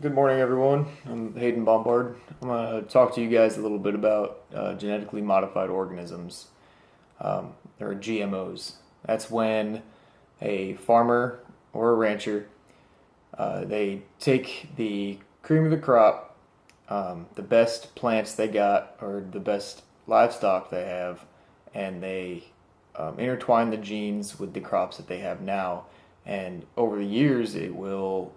Good morning, everyone. I'm Hayden Bombard. I'm going to talk to you guys a little bit about genetically modified organisms. Or GMOs. That's when a farmer or a rancher they take the cream of the crop, the best plants they got, or the best livestock they have, and they intertwine the genes with the crops that they have now. And over the years, it will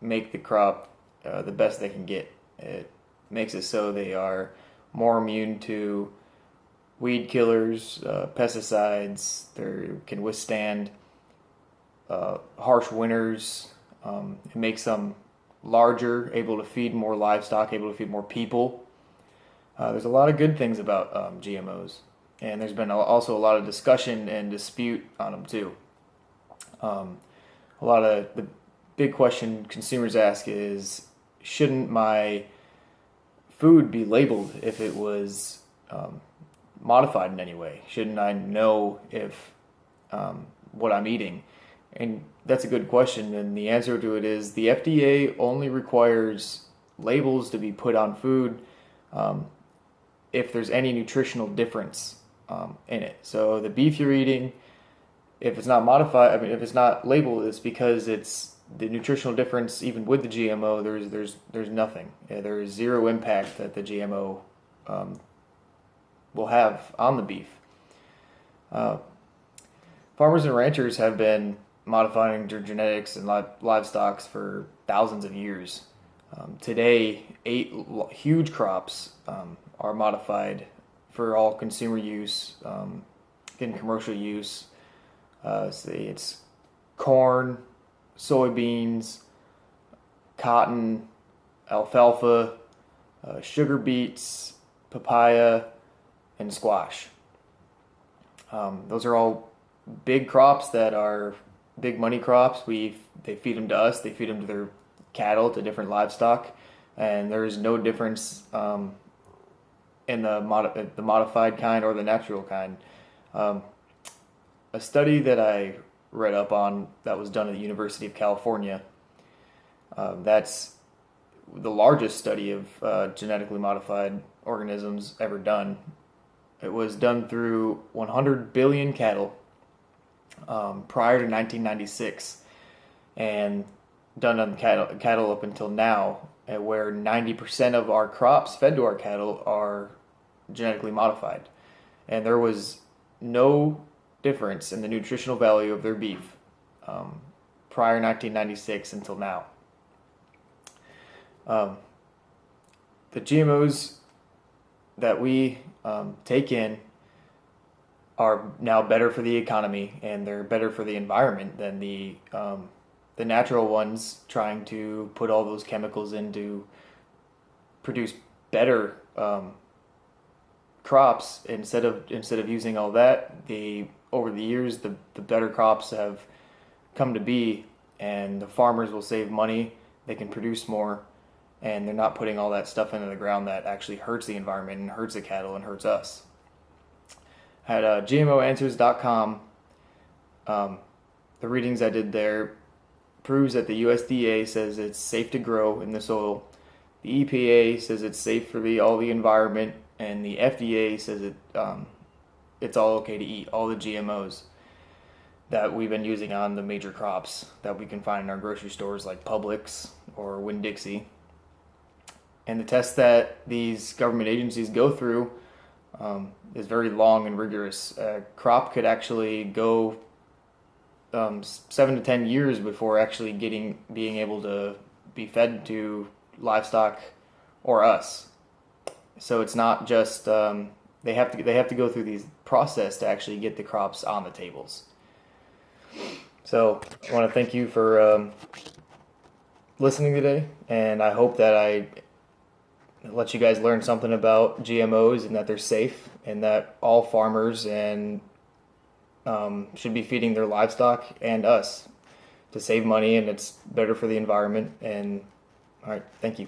make the crop the best they can get. It makes it so they are more immune to weed killers, pesticides. They can withstand harsh winters. It makes them larger, able to feed more livestock, able to feed more people. There's a lot of good things about GMOs, and there's been also a lot of discussion and dispute on them too. A lot of the big question consumers ask is, shouldn't my food be labeled if it was modified in any way? Shouldn't I know if what I'm eating? And that's a good question. And the answer to it is the FDA only requires labels to be put on food if there's any nutritional difference in it. So the beef you're eating, if it's not modified, if it's not labeled, it's because it's the nutritional difference. Even with the GMO, there's nothing. There is zero impact that the GMO will have on the beef. Farmers and ranchers have been modifying their genetics and livestock for thousands of years. Today, 8 huge crops are modified for all consumer use, and commercial use. It's corn, soybeans, cotton, alfalfa, sugar beets, papaya, and squash. Those are all big crops that are big money crops. They feed them to us. They feed them to their cattle, to different livestock, and there is no difference in the modified kind or the natural kind. A study that I read up on that was done at the University of California. That's the largest study of genetically modified organisms ever done. It was done through 100 billion cattle prior to 1996, and done on cattle up until now, where 90% of our crops fed to our cattle are genetically modified. And there was no difference in the nutritional value of their beef prior 1996 until now. The GMOs that we take in are now better for the economy, and they're better for the environment than the natural ones, trying to put all those chemicals in to produce better crops. Instead of using all that, over the years the better crops have come to be, and the farmers will save money. They can produce more, and they're not putting all that stuff into the ground that actually hurts the environment and hurts the cattle and hurts us. At GMOanswers.com, the readings I did there proves that the USDA says it's safe to grow in the soil. The EPA says it's safe for all the environment, and the FDA says it's all okay to eat all the GMOs that we've been using on the major crops that we can find in our grocery stores like Publix or Winn-Dixie. And the tests that these government agencies go through is very long and rigorous. A crop could actually go 7 to 10 years before actually being able to be fed to livestock or us. So it's not just they have to go through these process to actually get the crops on the tables. So I want to thank you for listening today, and I hope that I let you guys learn something about GMOs and that they're safe, and that all farmers and should be feeding their livestock and us to save money, and it's better for the environment. And all right, thank you.